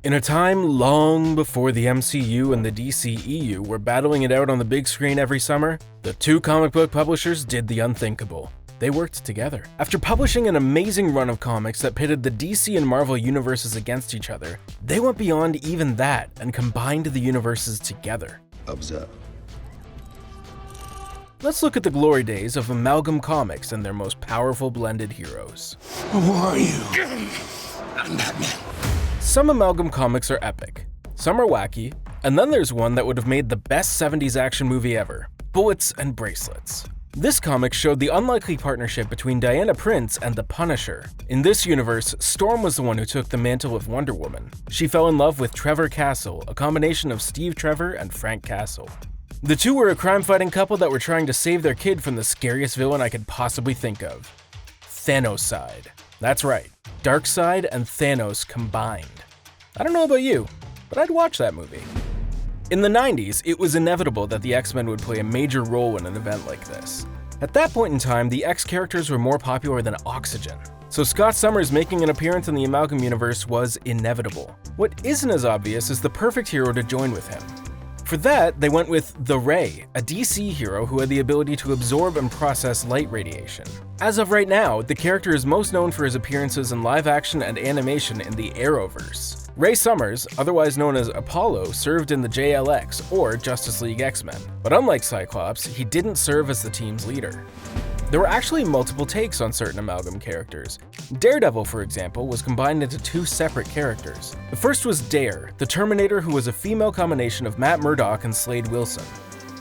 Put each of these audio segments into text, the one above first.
In a time long before the MCU and the DCEU were battling it out on the big screen every summer, the two comic book publishers did the unthinkable. They worked together. After publishing an amazing run of comics that pitted the DC and Marvel universes against each other, they went beyond even that and combined the universes together. Observe. Let's look at the glory days of Amalgam Comics and their most powerful blended heroes. Who are you? I'm Batman. Some Amalgam comics are epic, some are wacky, and then there's one that would have made the best 70s action movie ever, Bullets and Bracelets. This comic showed the unlikely partnership between Diana Prince and the Punisher. In this universe, Storm was the one who took the mantle of Wonder Woman. She fell in love with Trevor Castle, a combination of Steve Trevor and Frank Castle. The two were a crime-fighting couple that were trying to save their kid from the scariest villain I could possibly think of. Thanoside. That's right, Darkseid and Thanos combined. I don't know about you, but I'd watch that movie. In the 90s, it was inevitable that the X-Men would play a major role in an event like this. At that point in time, the X characters were more popular than oxygen, so Scott Summers making an appearance in the Amalgam universe was inevitable. What isn't as obvious is the perfect hero to join with him. For that, they went with The Ray, a DC hero who had the ability to absorb and process light radiation. As of right now, the character is most known for his appearances in live action and animation in the Arrowverse. Ray Summers, otherwise known as Apollo, served in the JLX, or Justice League X-Men, but unlike Cyclops, he didn't serve as the team's leader. There were actually multiple takes on certain Amalgam characters. Daredevil, for example, was combined into two separate characters. The first was Dare, the Terminator who was a female combination of Matt Murdock and Slade Wilson.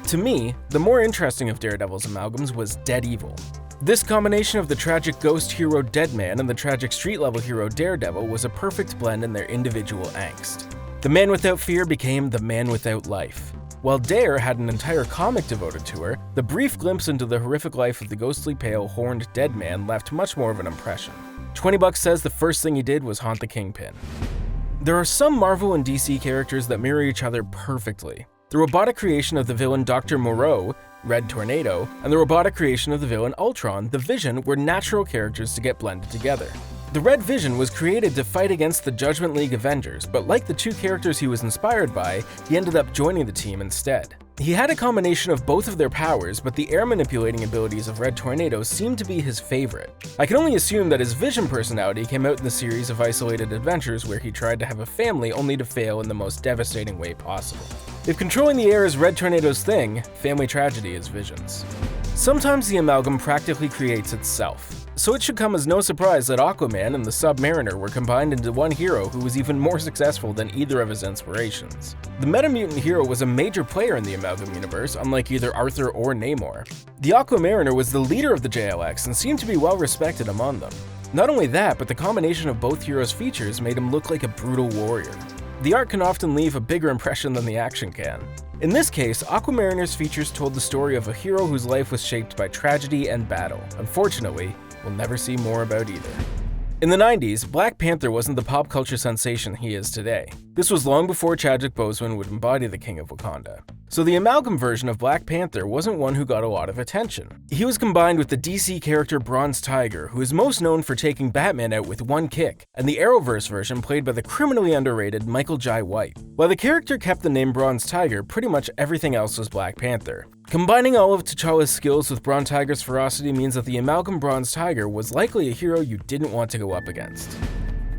To me, the more interesting of Daredevil's amalgams was Deadevil. This combination of the tragic ghost hero Deadman and the tragic street-level hero Daredevil was a perfect blend in their individual angst. The man without fear became the man without life. While Dare had an entire comic devoted to her, the brief glimpse into the horrific life of the ghostly pale, horned dead man left much more of an impression. 20 Bucks says the first thing he did was haunt the Kingpin. There are some Marvel and DC characters that mirror each other perfectly. The robotic creation of the villain Dr. Moreau, Red Tornado, and the robotic creation of the villain Ultron, the Vision, were natural characters to get blended together. The Red Vision was created to fight against the Judgment League Avengers, but like the two characters he was inspired by, he ended up joining the team instead. He had a combination of both of their powers, but the air manipulating abilities of Red Tornado seemed to be his favorite. I can only assume that his Vision personality came out in the series of isolated adventures where he tried to have a family only to fail in the most devastating way possible. If controlling the air is Red Tornado's thing, family tragedy is Vision's. Sometimes the amalgam practically creates itself, so it should come as no surprise that Aquaman and the Submariner were combined into one hero who was even more successful than either of his inspirations. The Metamutant hero was a major player in the Amalgam universe, unlike either Arthur or Namor. The Aqua-Mariner was the leader of the JLX and seemed to be well respected among them. Not only that, but the combination of both heroes' features made him look like a brutal warrior. The art can often leave a bigger impression than the action can. In this case, Aqua-Mariner's features told the story of a hero whose life was shaped by tragedy and battle. Unfortunately, we'll never see more about either. In the 90s, Black Panther wasn't the pop culture sensation he is today. This was long before Chadwick Boseman would embody the King of Wakanda. So the amalgam version of Black Panther wasn't one who got a lot of attention. He was combined with the DC character Bronze Tiger, who is most known for taking Batman out with one kick, and the Arrowverse version played by the criminally underrated Michael Jai White. While the character kept the name Bronze Tiger, pretty much everything else was Black Panther. Combining all of T'Challa's skills with Bronze Tiger's ferocity means that the amalgam Bronze Tiger was likely a hero you didn't want to go up against.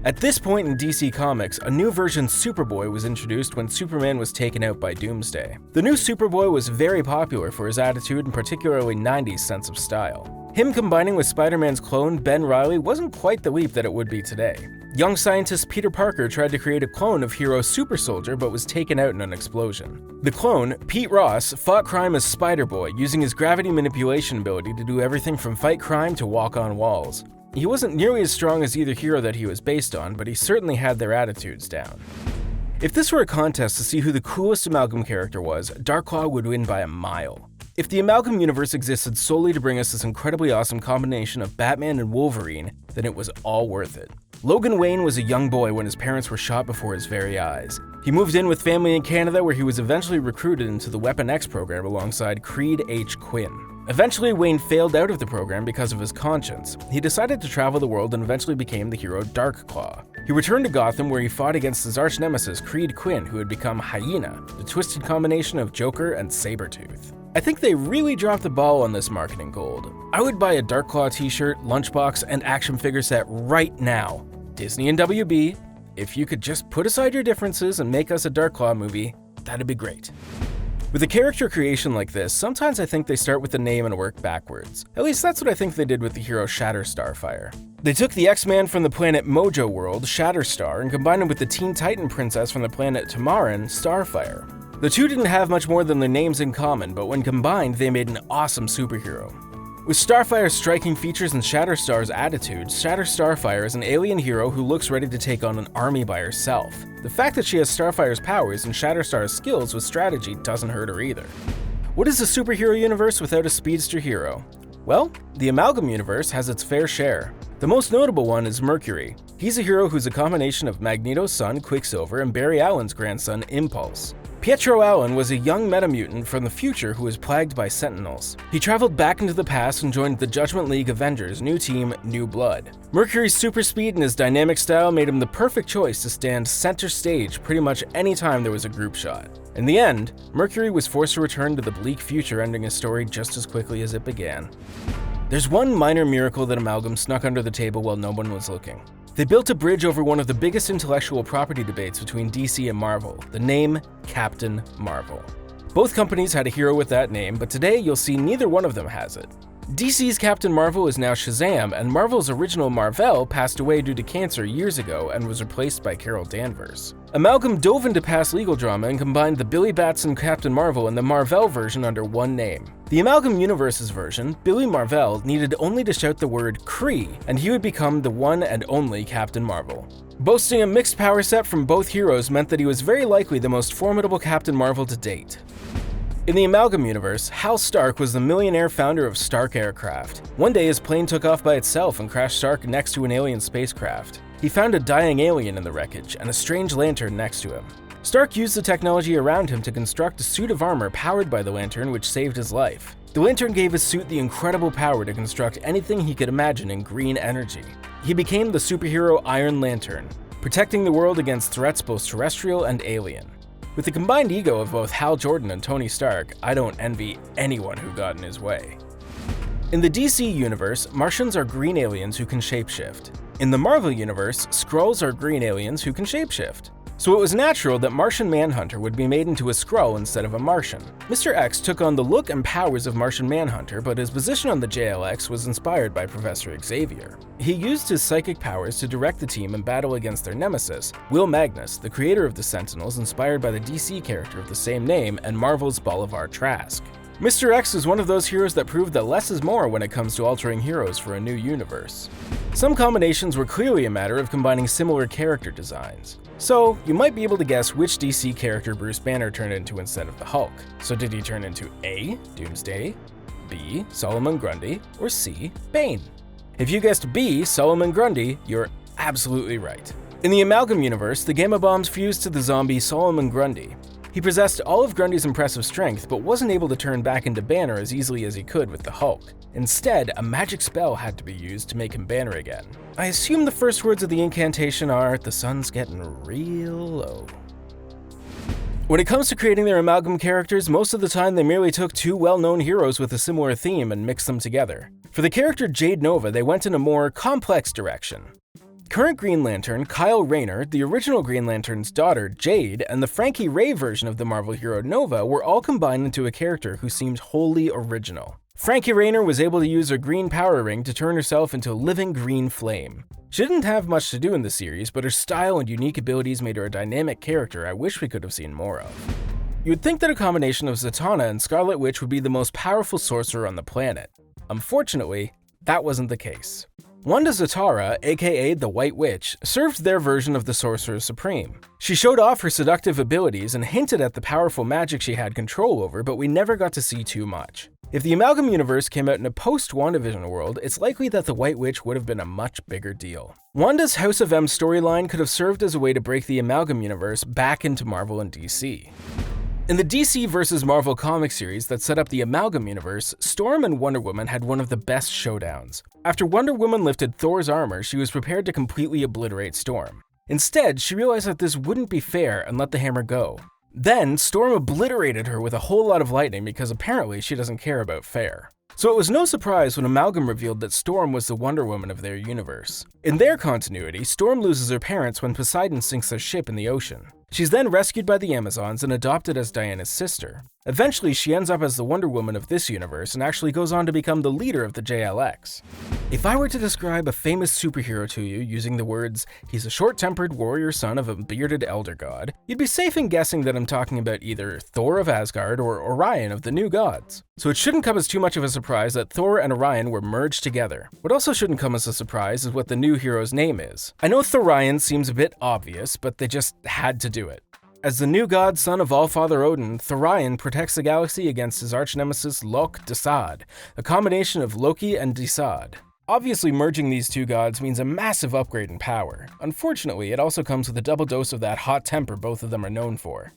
At this point in DC Comics, a new version Superboy was introduced when Superman was taken out by Doomsday. The new Superboy was very popular for his attitude and particularly 90s sense of style. Him combining with Spider-Man's clone Ben Reilly wasn't quite the leap that it would be today. Young scientist Peter Parker tried to create a clone of hero Super Soldier but was taken out in an explosion. The clone, Pete Ross, fought crime as Spider-Boy, using his gravity manipulation ability to do everything from fight crime to walk on walls. He wasn't nearly as strong as either hero that he was based on, but he certainly had their attitudes down. If this were a contest to see who the coolest Amalgam character was, Darkclaw would win by a mile. If the Amalgam universe existed solely to bring us this incredibly awesome combination of Batman and Wolverine, then it was all worth it. Logan Wayne was a young boy when his parents were shot before his very eyes. He moved in with family in Canada where he was eventually recruited into the Weapon X program alongside Creed H. Quinn. Eventually, Wayne failed out of the program because of his conscience. He decided to travel the world and eventually became the hero Darkclaw. He returned to Gotham where he fought against his arch-nemesis Creed Quinn, who had become Hyena, the twisted combination of Joker and Sabretooth. I think they really dropped the ball on this marketing gold. I would buy a Darkclaw t-shirt, lunchbox, and action figure set right now. Disney and WB, if you could just put aside your differences and make us a Darkclaw movie, that'd be great. With a character creation like this, sometimes I think they start with the name and work backwards. At least that's what I think they did with the hero Shatterstarfire. They took the X-Man from the planet Mojo World, Shatterstar, and combined him with the Teen Titan princess from the planet Tamaran, Starfire. The two didn't have much more than their names in common, but when combined, they made an awesome superhero. With Starfire's striking features and Shatterstar's attitude, Shatterstarfire is an alien hero who looks ready to take on an army by herself. The fact that she has Starfire's powers and Shatterstar's skills with strategy doesn't hurt her either. What is a superhero universe without a speedster hero? Well, the Amalgam universe has its fair share. The most notable one is Mercury. He's a hero who's a combination of Magneto's son, Quicksilver, and Barry Allen's grandson, Impulse. Pietro Allen was a young metamutant from the future who was plagued by Sentinels. He traveled back into the past and joined the Judgment League Avengers' new team, New Blood. Mercury's super speed and his dynamic style made him the perfect choice to stand center stage pretty much any time there was a group shot. In the end, Mercury was forced to return to the bleak future, ending his story just as quickly as it began. There's one minor miracle that Amalgam snuck under the table while no one was looking. They built a bridge over one of the biggest intellectual property debates between DC and Marvel, the name Captain Marvel. Both companies had a hero with that name, but today you'll see neither one of them has it. DC's Captain Marvel is now Shazam, and Marvel's original Mar-vel passed away due to cancer years ago and was replaced by Carol Danvers. Amalgam dove into past legal drama and combined the Billy Batson Captain Marvel and the Mar-vel version under one name. The Amalgam Universe's version, Billy Mar-vel needed only to shout the word Kree, and he would become the one and only Captain Marvel. Boasting a mixed power set from both heroes meant that he was very likely the most formidable Captain Marvel to date. In the Amalgam universe, Hal Stark was the millionaire founder of Stark Aircraft. One day his plane took off by itself and crashed Stark next to an alien spacecraft. He found a dying alien in the wreckage and a strange lantern next to him. Stark used the technology around him to construct a suit of armor powered by the lantern, which saved his life. The lantern gave his suit the incredible power to construct anything he could imagine in green energy. He became the superhero Iron Lantern, protecting the world against threats both terrestrial and alien. With the combined ego of both Hal Jordan and Tony Stark, I don't envy anyone who got in his way. In the DC universe, Martians are green aliens who can shapeshift. In the Marvel universe, Skrulls are green aliens who can shapeshift. So it was natural that Martian Manhunter would be made into a Skrull instead of a Martian. Mr. X took on the look and powers of Martian Manhunter, but his position on the JLX was inspired by Professor Xavier. He used his psychic powers to direct the team in battle against their nemesis, Will Magnus, the creator of the Sentinels, inspired by the DC character of the same name and Marvel's Bolivar Trask. Mr. X is one of those heroes that proved that less is more when it comes to altering heroes for a new universe. Some combinations were clearly a matter of combining similar character designs. So, you might be able to guess which DC character Bruce Banner turned into instead of the Hulk. So did he turn into A. Doomsday, B. Solomon Grundy, or C. Bane? If you guessed B. Solomon Grundy, you're absolutely right. In the Amalgam universe, the Gamma Bombs fused to the zombie Solomon Grundy. He possessed all of Grundy's impressive strength, but wasn't able to turn back into Banner as easily as he could with the Hulk. Instead, a magic spell had to be used to make him Banner again. I assume the first words of the incantation are, "The sun's getting real low." When it comes to creating their Amalgam characters, most of the time they merely took two well-known heroes with a similar theme and mixed them together. For the character Jade Nova, they went in a more complex direction. Current Green Lantern, Kyle Rayner, the original Green Lantern's daughter, Jade, and the Frankie Ray version of the Marvel hero Nova were all combined into a character who seemed wholly original. Frankie Rayner was able to use her green power ring to turn herself into a living green flame. She didn't have much to do in the series, but her style and unique abilities made her a dynamic character I wish we could have seen more of. You would think that a combination of Zatanna and Scarlet Witch would be the most powerful sorcerer on the planet. Unfortunately, that wasn't the case. Wanda Zatara, aka the White Witch, served their version of the Sorcerer Supreme. She showed off her seductive abilities and hinted at the powerful magic she had control over, but we never got to see too much. If the Amalgam universe came out in a post-WandaVision world, it's likely that the White Witch would have been a much bigger deal. Wanda's House of M storyline could have served as a way to break the Amalgam universe back into Marvel and DC. In the DC vs. Marvel comic series that set up the Amalgam universe, Storm and Wonder Woman had one of the best showdowns. After Wonder Woman lifted Thor's armor, she was prepared to completely obliterate Storm. Instead, she realized that this wouldn't be fair and let the hammer go. Then, Storm obliterated her with a whole lot of lightning because apparently she doesn't care about fair. So it was no surprise when Amalgam revealed that Storm was the Wonder Woman of their universe. In their continuity, Storm loses her parents when Poseidon sinks their ship in the ocean. She's then rescued by the Amazons and adopted as Diana's sister. Eventually, she ends up as the Wonder Woman of this universe and actually goes on to become the leader of the JLX. If I were to describe a famous superhero to you using the words, "he's a short-tempered warrior son of a bearded elder god," you'd be safe in guessing that I'm talking about either Thor of Asgard or Orion of the New Gods. So it shouldn't come as too much of a surprise that Thor and Orion were merged together. What also shouldn't come as a surprise is what the new hero's name is. I know Thorion seems a bit obvious, but they just had to do it. As the new god son of Allfather Odin, Thorion protects the galaxy against his arch-nemesis Lok Desad, a combination of Loki and Desad. Obviously, merging these two gods means a massive upgrade in power. Unfortunately, it also comes with a double dose of that hot temper both of them are known for.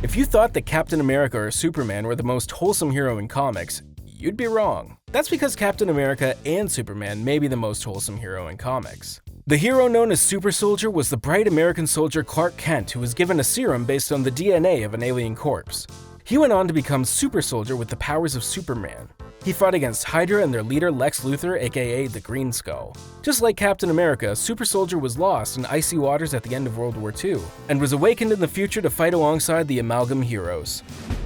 If you thought that Captain America or Superman were the most wholesome hero in comics, you'd be wrong. That's because Captain America and Superman may be the most wholesome hero in comics. The hero known as Super Soldier was the bright American soldier Clark Kent, who was given a serum based on the DNA of an alien corpse. He went on to become Super Soldier with the powers of Superman. He fought against Hydra and their leader Lex Luthor, aka the Green Skull. Just like Captain America, Super Soldier was lost in icy waters at the end of World War II, and was awakened in the future to fight alongside the Amalgam heroes.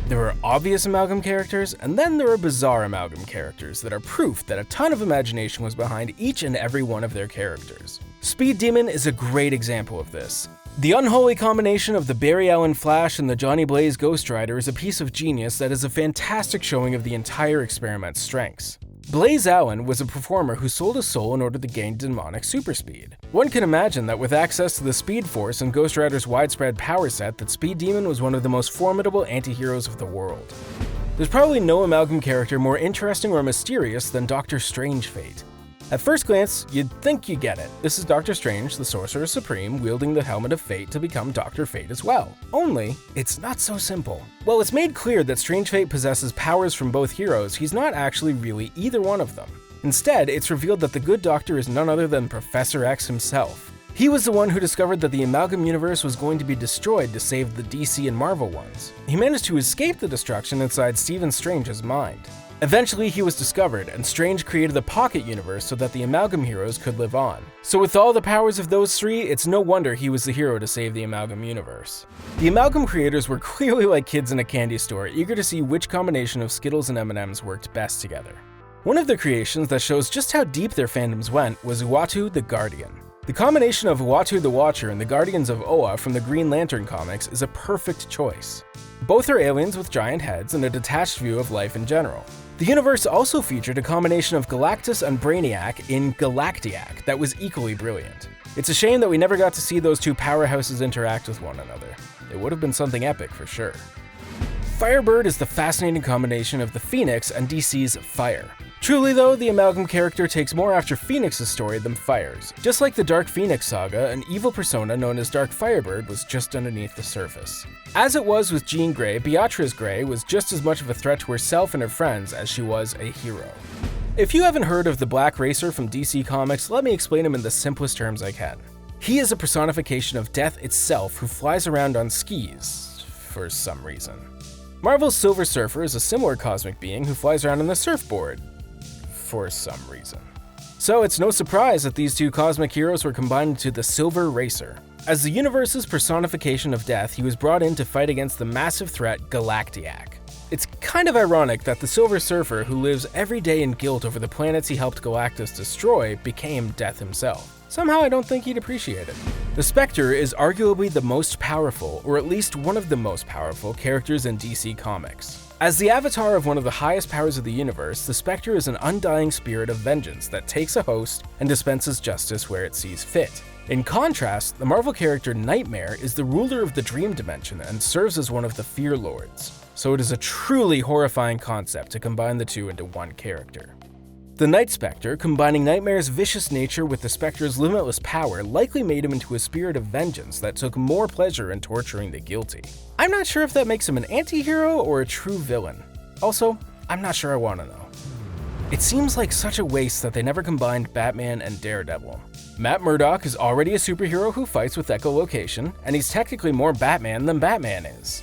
There are obvious Amalgam characters, and then there are bizarre Amalgam characters that are proof that a ton of imagination was behind each and every one of their characters. Speed Demon is a great example of this. The unholy combination of the Barry Allen Flash and the Johnny Blaze Ghost Rider is a piece of genius that is a fantastic showing of the entire experiment's strengths. Blaze Allen was a performer who sold his soul in order to gain demonic super speed. One can imagine that with access to the Speed Force and Ghost Rider's widespread power set, that Speed Demon was one of the most formidable anti-heroes of the world. There's probably no Amalgam character more interesting or mysterious than Dr. Strangefate. At first glance, you'd think you get it. This is Doctor Strange, the Sorcerer Supreme, wielding the Helmet of Fate to become Dr. Fate as well. Only, it's not so simple. While it's made clear that Strangefate possesses powers from both heroes, he's not actually really either one of them. Instead, it's revealed that the good doctor is none other than Professor X himself. He was the one who discovered that the Amalgam universe was going to be destroyed to save the DC and Marvel ones. He managed to escape the destruction inside Stephen Strange's mind. Eventually, he was discovered, and Strange created the Pocket Universe so that the Amalgam heroes could live on. So with all the powers of those three, it's no wonder he was the hero to save the Amalgam universe. The Amalgam creators were clearly like kids in a candy store, eager to see which combination of Skittles and M&Ms worked best together. One of their creations that shows just how deep their fandoms went was Uatu The Guardian. The combination of Uatu the Watcher and the Guardians of Oa from the Green Lantern comics is a perfect choice. Both are aliens with giant heads and a detached view of life in general. The universe also featured a combination of Galactus and Brainiac in Galactiac that was equally brilliant. It's a shame that we never got to see those two powerhouses interact with one another. It would have been something epic for sure. Firebird is the fascinating combination of the Phoenix and DC's Fire. Truly though, the Amalgam character takes more after Phoenix's story than Fire's. Just like the Dark Phoenix saga, an evil persona known as Dark Firebird was just underneath the surface. As it was with Jean Grey, Beatrice Grey was just as much of a threat to herself and her friends as she was a hero. If you haven't heard of the Black Racer from DC Comics, let me explain him in the simplest terms I can. He is a personification of death itself who flies around on skis, for some reason. Marvel's Silver Surfer is a similar cosmic being who flies around on the surfboard, for some reason. So it's no surprise that these two cosmic heroes were combined into the Silver Racer. As the universe's personification of death, he was brought in to fight against the massive threat Galactiac. It's kind of ironic that the Silver Surfer, who lives every day in guilt over the planets he helped Galactus destroy, became Death himself. Somehow I don't think he'd appreciate it. The Spectre is arguably the most powerful, or at least one of the most powerful, characters in DC Comics. As the avatar of one of the highest powers of the universe, the Spectre is an undying spirit of vengeance that takes a host and dispenses justice where it sees fit. In contrast, the Marvel character Nightmare is the ruler of the Dream Dimension and serves as one of the Fear Lords. So it is a truly horrifying concept to combine the two into one character. The Night Spectre, combining Nightmare's vicious nature with the Spectre's limitless power, likely made him into a spirit of vengeance that took more pleasure in torturing the guilty. I'm not sure if that makes him an anti-hero or a true villain. Also, I'm not sure I want to know. It seems like such a waste that they never combined Batman and Daredevil. Matt Murdock is already a superhero who fights with echolocation, and he's technically more Batman than Batman is.